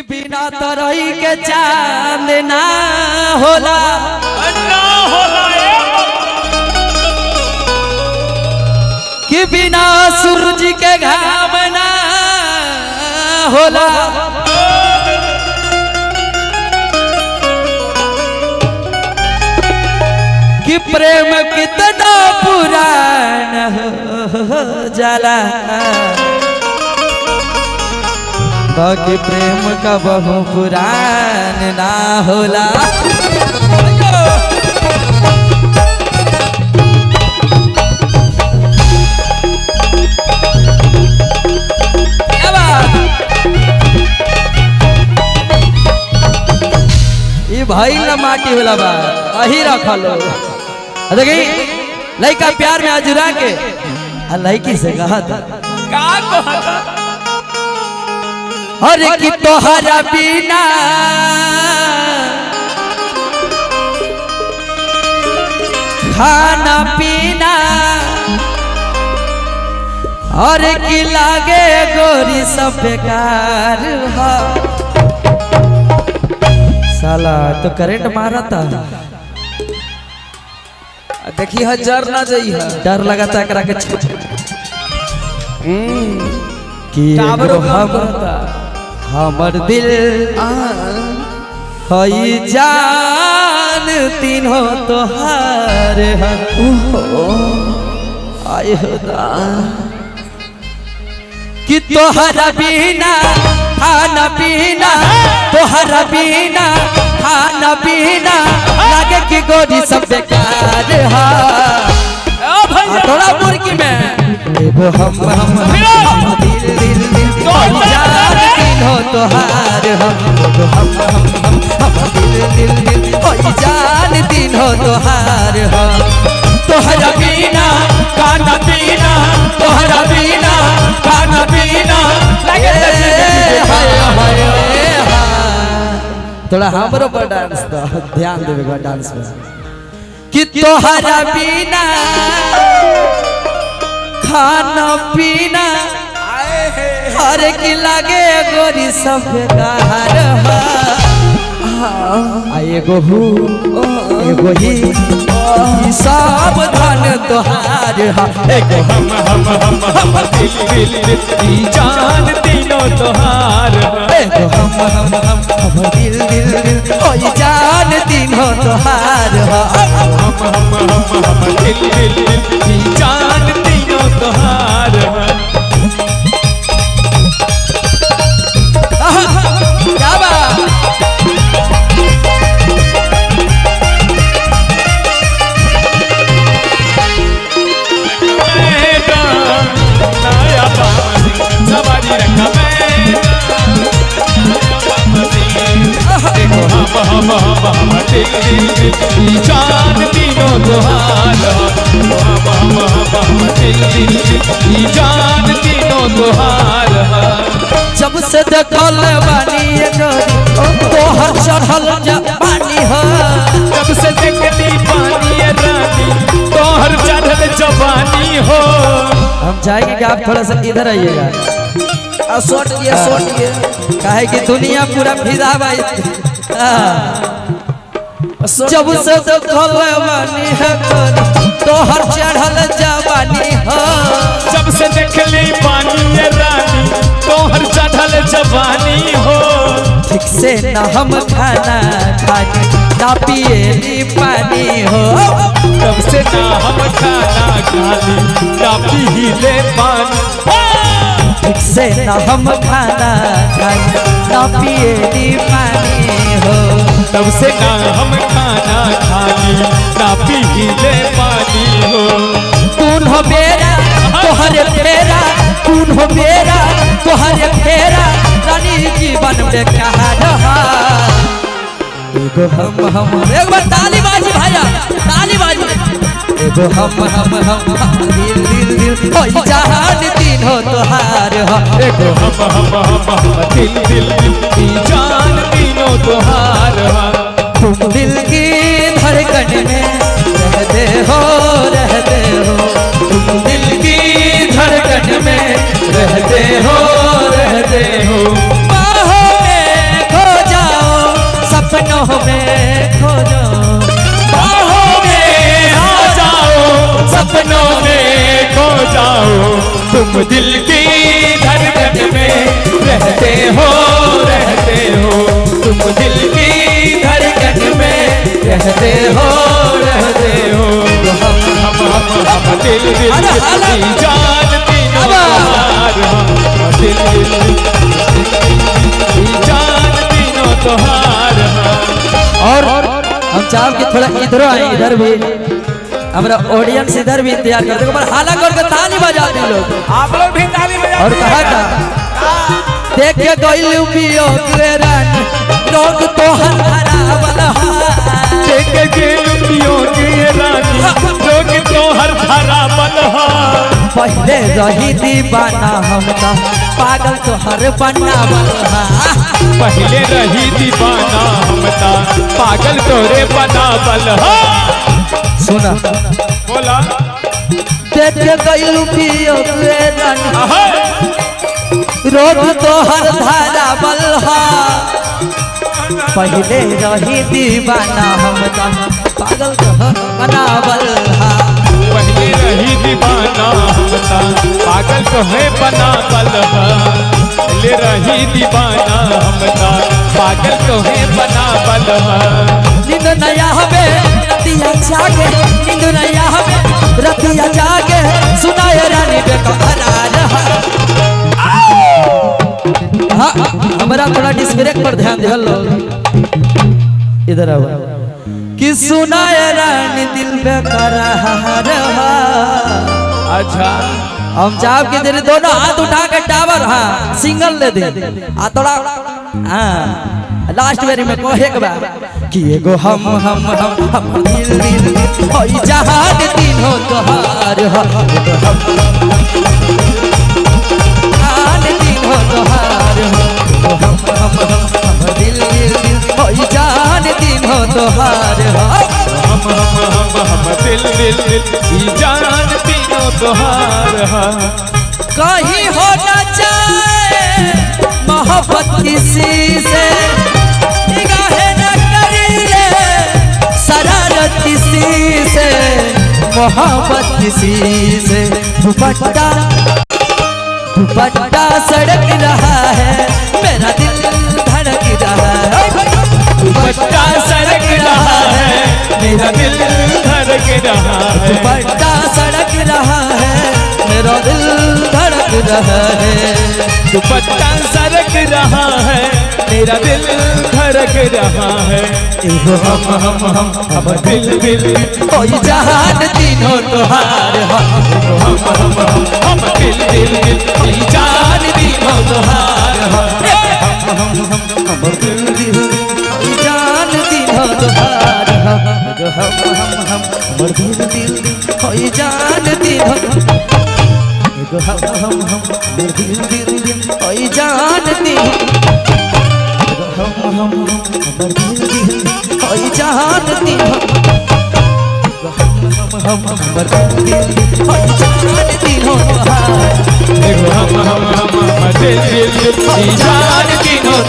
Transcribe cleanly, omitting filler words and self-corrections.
बिना तरही के चांद ना होला कि बिना सूरज के घाम ना होला कि प्रेम कितना पुरान हो जाला बाकी प्रेम का बहु पुरान ना होला। ये भाई ना माटी होला बा अही रखलो देखी लड़का प्यार में अजुरा के लड़की से कहा था अरे कि तोहरा बिना खाना पीना अरे कि लागे गोरी सब बेकार है साला तो करंट मारा था देखी हजार ना जाई है डर लगाता करा के कि हमर दिल हई जान तीनों तोहार आए होदा कि तोहरा बिना खाना पीना तोहरा बिना खाना पीना लागे कि गोरी सब बेकार है थोड़ा मुर्गी में एगो हम दिल दिल दिल जान तीनों तोहार हम दिल दिल दिल जान तीनों तोहार तोहरा बिना खाना पीना तोहरा बिना खाना पीना थोड़ा हमरो पर डांस दो ध्यान देवे डांस में कि तोहरा बिना खाना पीना हर की लागे गोरी सब बेकार एगो ही सब धन तोहार एगो हम दिल दिल जान तीनों तोहार एगो हम दिल दिल दिल ओई जान तीनों तोहार हम दिल दिल जान तीनों तोहार क्या बात सवारी रखा हम जान तीनों तोहार जान तीनों तोहार जब से देखल बानी तोहर चढ़ल जवानी हो जब से देखली पानी रानी तोहर चढ़ल जवानी हो हम चाहेंगे कि आप थोड़ा सा इधर आइएगा काहे कि दुनिया पूरा फिदा भाई जब से देखल बानी है तोहर चढ़ल जवानी हो जब से देखली पानी रानी तोहर चढ़ल जवानी हो ठीक से ना हम खाना खानी ना पिए पानी हो तब से ना हम खाना खानी ना पीले पानी ठीक से ना हम खाना खानी ना पिए पानी हो तब से ना हम खाना खानी ना पीले पानी हो कौन हो मेरा तोहरे फेरा कौन हो मेरा तोहरे फेरा रानी जीवन में कहा रहा एगो हम एक बार ताली बाजी भैया ताली बाजी एगो हम दिल दिल दिल ओई जान तीनों तोहार एगो हम दिल दिल जान तीनों तोहार तुम दिल की धड़कन में रहते हो तुम दिल की धड़कन में रहते हो बाहों में हो तुम दिल की धड़कन में रहते हो हम दिल दिल की जान तीनों तोहार हम दिल दिल की जान तीनों तोहार और हम चाह कि थोड़ा इधर आए, इधर भी हमारा ऑडियंस इधर भी इंतजार करते हैं, पर हाला करके ताली बजाते हैं लोग। आप लोग भी ताली बजाओ। और कहा था देख के गइलू वियोग रे रानी लोग तो हरा बलहा, देख के गइलू वियोग रे रानी लोग तो हरा बलहा। पहले रही दीवाना हमका पागल तो हर बना बलहा, पहले रही दीवाना हमका पागल तोरे बना बलहा। सुना बोला देख के गइलू वियोग रे रानी रोग तो हर धारा बलहा, पहले रही दीवाना हमका पागल तो हर बना बलहा, पहले रही दीवाना हमका पागल तो है बना बलहा, पहले रही दीवाना हमका पागल तो है बना बलहा। नींद नया हवे रतिया जागे, नींद नया हवे रतिया जागे, सुनाए रानी बेकरार रहा। हाँ हमारा थोड़ा डिस्ब्रेक पर ध्यान दे। लो इधर आओ कि सुनाए रानी दिल बेकरार रहा। अच्छा हम चाह के तेरे दोनों हाथ उठा के टावर हाँ सिंगल ले दे आ थोड़ा हाँ लास्ट बारी में कहे के बाद कि एगो हम दिल दिल होई जहान तीनों तोहार हो, जहान तीनों तोहार हो, हम दिल दिल होई जहान तीनों तोहार हो, हम दिल दिल की जान तीनों तोहार हो। कहीं हो न जाए मोहब्बत किसी से, निगाहें न करी ले शरारत किसी से, मोहब्बत किसी से दुपट्टा दुपट्टा सड़क रहा है मेरा दिल धड़क रहा है, दुपट्टा सड़क रहा है मेरा दिल धड़क रहा है, दुपट्टा सड़क रहा है मेरा दिल धड़क रहा है, दुपट्टा सड़क रहा है मेरा दिल धड़क रहा है। एगो हम दिल दिल कोई जहान तीनों तोहार हो, हम दिल दिल की जान तीनों तोहार हो, हम दिल दिल कोई जान तीनों तोहार हो, हम दिल दिल कोई जान तीनों, एगो हम दिल दिल कोई जान तीनों, हम दिल दिल कोई जान तीनों, हम दिल कोई जान तीनों तोहार, हम दिल दिल की जान तीनों